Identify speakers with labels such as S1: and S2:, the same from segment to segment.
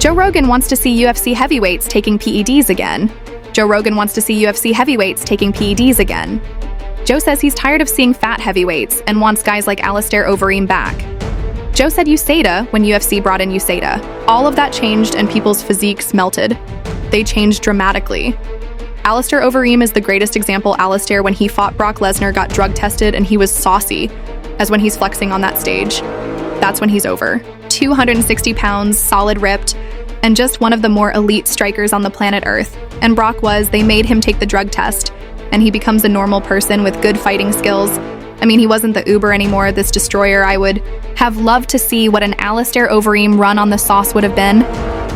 S1: Joe Rogan wants to see UFC heavyweights taking PEDs again. Joe Rogan wants to see UFC heavyweights taking PEDs again. Joe says he's tired of seeing fat heavyweights and wants guys like Alistair Overeem back. Joe said USADA when UFC brought in USADA. All of that changed and people's physiques melted. They changed dramatically. Alistair Overeem is the greatest example. Alistair, when he fought Brock Lesnar, got drug tested and he was saucy, as when he's flexing on that stage. That's when he's over. 260 pounds, solid ripped, and just one of the more elite strikers on the planet Earth. And Brock was, they made him take the drug test, and he becomes a normal person with good fighting skills. I mean, he wasn't the Uber anymore, this destroyer. I would have loved to see what an Alistair Overeem run on the sauce would have been.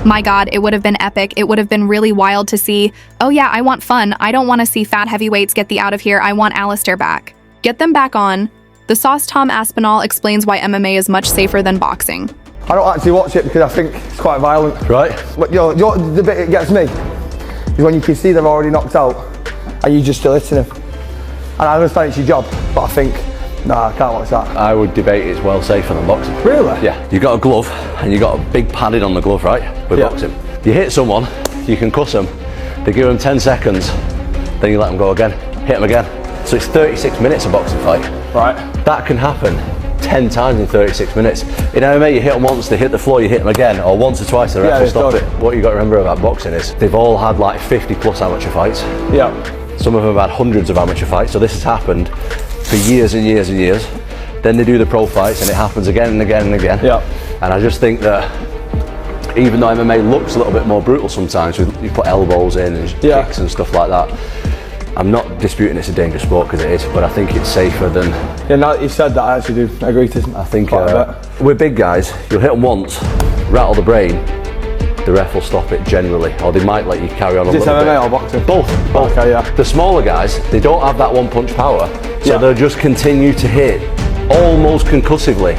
S1: My God, it would have been epic. It would have been really wild to see. Oh yeah, I want fun. I don't want to see fat heavyweights get the out of here. I want Alistair back. Get them back on. The Sauce Tom Aspinall explains why MMA is much safer than boxing.
S2: I don't actually watch it because I think it's quite violent.
S3: Right.
S2: But the bit that gets me is when you can see they're already knocked out and you just still hitting them. And I understand it's your job, but I think, nah, I can't watch that.
S3: I would debate it's well safer than boxing.
S2: Really?
S3: Yeah. You've got a glove and you've got a big padding on the glove, right? With boxing. You hit someone, you can cuss them, they give them 10 seconds, then you let them go again, hit them again. So it's 36 minutes a boxing fight.
S2: Right.
S3: That can happen 10 times in 36 minutes. In MMA, you hit them once, they hit the floor, you hit them again, or once or twice, the ref will stop it. What you got to remember about boxing is they've all had like 50 plus amateur fights.
S2: Yeah.
S3: Some of them have had hundreds of amateur fights, so this has happened for years and years and years. Then they do the pro fights and it happens again and again and again.
S2: Yeah.
S3: And I just think that even though MMA looks a little bit more brutal sometimes, you put elbows in and kicks and stuff like that, I'm not disputing it's a dangerous sport because it is, but I think it's safer than...
S2: Yeah, now that you've said that, I actually do agree to.
S3: I think with big guys, you'll hit them once, rattle the brain, the ref will stop it generally, or they might let you carry on a little bit.
S2: Is this MMA or boxing?
S3: Both.
S2: Okay, yeah.
S3: The smaller guys, they don't have that one punch power, so they'll just continue to hit almost concussively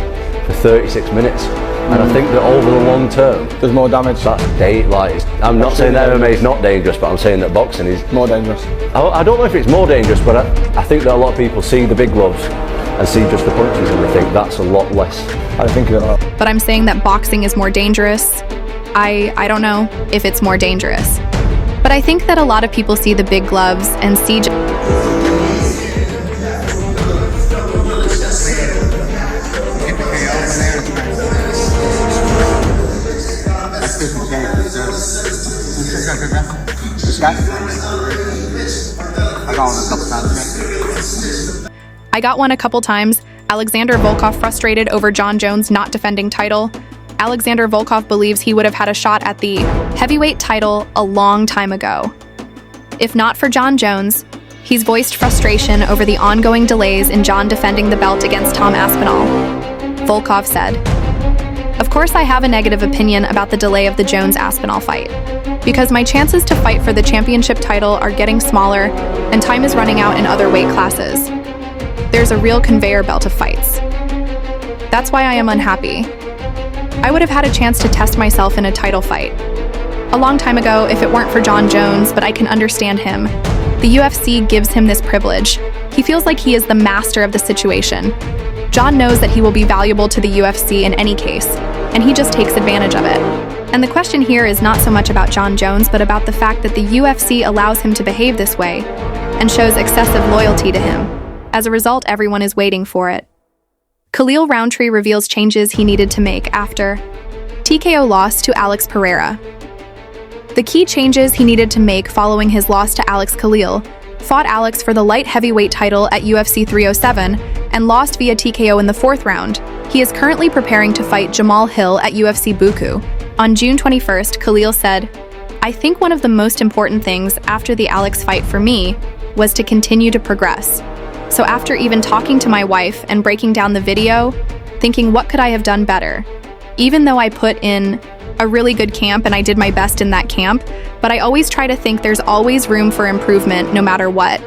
S3: for 36 minutes. And I think that over the long term,
S2: there's more damage.
S3: I'm not saying that MMA is not dangerous, but I'm saying that boxing is
S2: more dangerous.
S3: I don't know if it's more dangerous, but I think that a lot of people see the big gloves and see just the punches and they think that's a lot less.
S2: I think of it.
S1: But I'm saying that boxing is more dangerous. I don't know if it's more dangerous. But I think that a lot of people see the big gloves and see... I got one a couple times. Alexander Volkov frustrated over Jon Jones not defending title. Alexander Volkov believes he would have had a shot at the heavyweight title a long time ago. If not for Jon Jones, he's voiced frustration over the ongoing delays in Jon defending the belt against Tom Aspinall. Volkov said, "Of course I have a negative opinion about the delay of the Jones-Aspinall fight, because my chances to fight for the championship title are getting smaller and time is running out in other weight classes. There's a real conveyor belt of fights. That's why I am unhappy. I would have had a chance to test myself in a title fight a long time ago if it weren't for Jon Jones, but I can understand him. The UFC gives him this privilege. He feels like he is the master of the situation. Jon knows that he will be valuable to the UFC in any case, and he just takes advantage of it. And the question here is not so much about Jon Jones, but about the fact that the UFC allows him to behave this way and shows excessive loyalty to him. As a result, everyone is waiting for it." Khalil Roundtree reveals changes he needed to make after TKO loss to Alex Pereira. The key changes he needed to make following his loss to Alex Khalil: fought Alex for the light heavyweight title at UFC 307 and lost via TKO in the 4th round. He is currently preparing to fight Jamal Hill at UFC Buku. On June 21st, Khalil said, "I think one of the most important things after the Alex fight for me was to continue to progress. So after even talking to my wife and breaking down the video, thinking what could I have done better? Even though I put in a really good camp and I did my best in that camp, but I always try to think there's always room for improvement no matter what.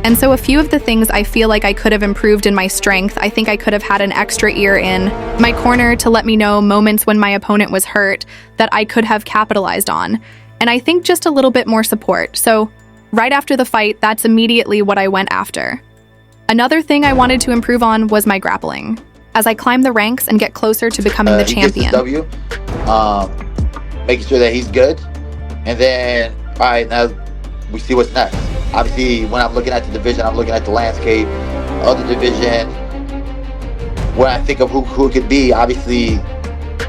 S1: And so a few of the things I feel like I could have improved in my strength, I think I could have had an extra ear in my corner to let me know moments when my opponent was hurt that I could have capitalized on. And I think just a little bit more support. So right after the fight, that's immediately what I went after. Another thing I wanted to improve on was my grappling, as I climb the ranks and get closer to becoming the champion."
S4: making sure that he's good. And then, all right, now we see what's next. Obviously, when I'm looking at the division, I'm looking at the landscape of the division. When I think of who it could be, obviously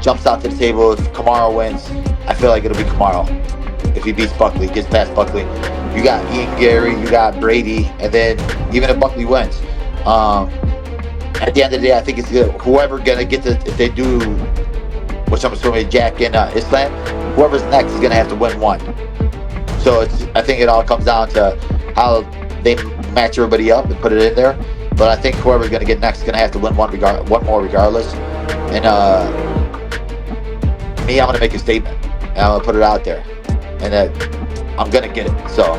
S4: jumps out to the table. If Kamaru wins, I feel like it'll be Kamaru. If he beats Buckley, gets past Buckley. You got Ian Gary, you got Brady, and then even if Buckley wins, at the end of the day, I think it's whoever gonna get to, if they do, which I'm assuming Jack and Islam, whoever's next is gonna have to win one. So I think it all comes down to how they match everybody up and put it in there. But I think whoever's gonna get next is gonna have to win one more regardless. And me, I'm gonna make a statement and I'm gonna put it out there, and that I'm gonna get it. So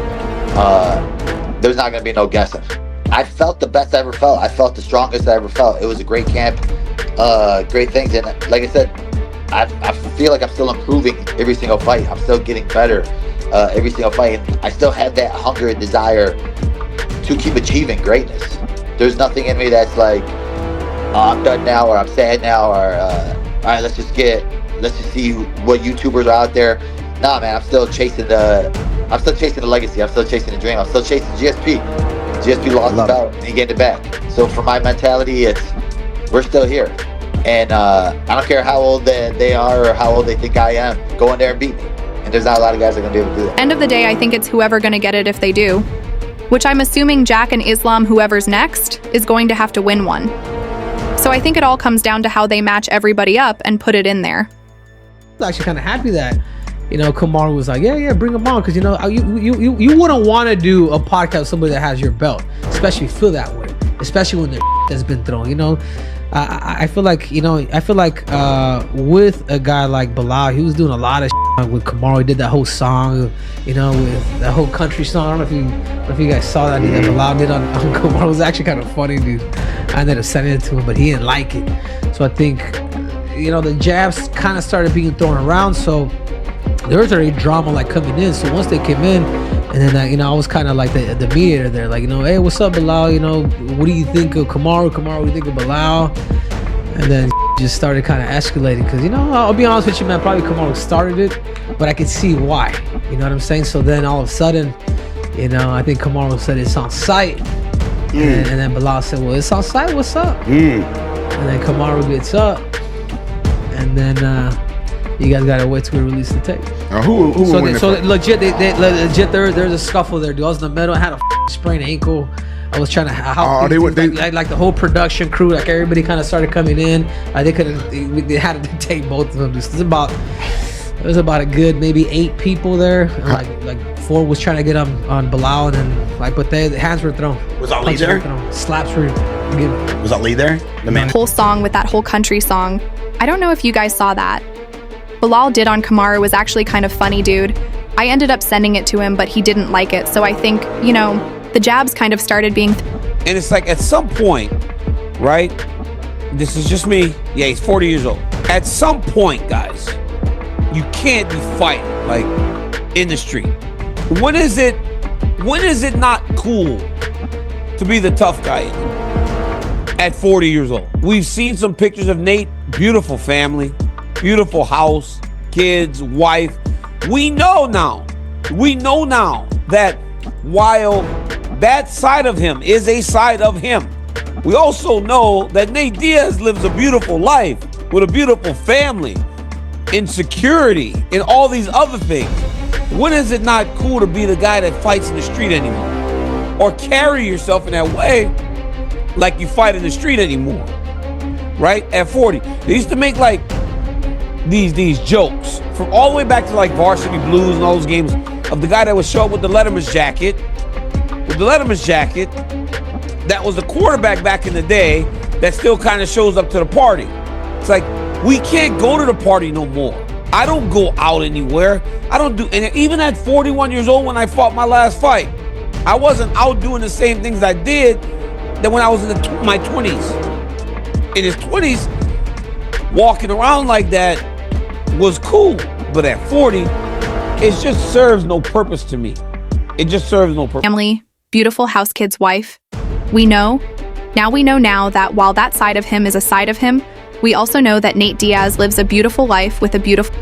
S4: there's not gonna be no guessing. I felt the best I ever felt. I felt the strongest I ever felt. It was a great camp, great things, and like I said, I feel like I'm still improving every single fight. I'm still getting better every single fight. And I still have that hunger and desire to keep achieving greatness. There's nothing in me that's like, oh, I'm done now, or I'm sad now, or all right, let's just see what YouTubers are out there. Nah, man, I'm still chasing the legacy. I'm still chasing the dream. I'm still chasing GSP. GSP lost the belt and he gained it back. So for my mentality, we're still here. And I don't care how old they are or how old they think I am. Go in there and beat me. And there's not a lot of guys that are going to be able to do that.
S1: End of the day, I think it's whoever going to get it if they do. Which I'm assuming Jack and Islam, whoever's next, is going to have to win one. So I think it all comes down to how they match everybody up and put it in there.
S5: I'm actually kind of happy that, Kamaru was like, yeah, bring him on, because you wouldn't want to do a podcast with somebody that has your belt, especially feel that way, especially when the has been thrown. I feel like with a guy like Bilal, he was doing a lot of with Kamaru. He did that whole song, with that whole country song. I don't know if you guys saw that Bilal did on Kamaru. It was actually kind of funny, dude. I ended up sending it to him, but he didn't like it. So I think the jabs kind of started being thrown around, so there was already drama like coming in. So once they came in, and then I was kind of like the mediator there, like, hey, what's up, Bilal? What do you think of Kamaru? What do you think of Bilal? And then just started kind of escalating, because I'll be honest with you, man, probably Kamaru started it, but I could see why. You know what I'm saying? So then all of a sudden, I think Kamaru said it's on site, and then Bilal said, well, it's on site. What's up? And then Kamaru gets up, and then you guys gotta wait till we release the tape. So legit, there's a scuffle there, dude. I was in the middle. I had a sprained ankle. I was trying to help. Like the whole production crew, like everybody kind of started coming in. They had to take both of them. There was about a good maybe 8 people there. Like 4 was trying to get on Bilal, and then but the hands were thrown.
S6: Was Ali there?
S5: Slaps were given.
S6: Was Ali there? The man.
S1: Whole song with that whole country song. I don't know if you guys saw that. Bilal did on Kamaru was actually kind of funny, dude. I ended up sending it to him, but he didn't like it. So I think, the jabs kind of started being...
S7: And it's like at some point, right? This is just me. Yeah, he's 40 years old. At some point, guys, you can't be fighting like in the street. When is it not cool to be the tough guy at 40 years old? We've seen some pictures of Nate, beautiful family, beautiful house, kids, wife. We know now that while that side of him is a side of him, we also know that Nate Diaz lives a beautiful life with a beautiful family, insecurity, and all these other things. When is it not cool to be the guy that fights in the street anymore? Or carry yourself in that way like you fight in the street anymore, right? At 40. They used to make like these jokes from all the way back to like Varsity Blues and all those games of the guy that would show up with the Letterman's jacket. That was the quarterback back in the day that still kind of shows up to the party. It's like, we can't go to the party no more. I don't go out anywhere. I don't do, and even at 41 years old when I fought my last fight, I wasn't out doing the same things I did that when I was in my 20s. In his 20s, walking around like that was cool, but at 40, it just serves no purpose to me. It just serves no purpose.
S1: Family, beautiful house, kids, wife. We know now that while that side of him is a side of him, We also know that Nate Diaz lives a beautiful life with a beautiful...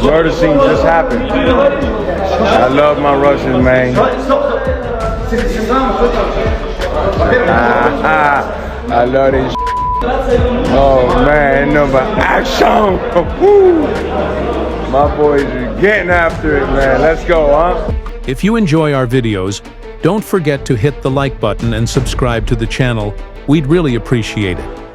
S6: Murder scene just happened. I love my Russians, man. I love this. Oh man, number action. Woo. My boys are getting after it, man. Let's go, huh?
S8: If you enjoy our videos, don't forget to hit the like button and subscribe to the channel. We'd really appreciate it.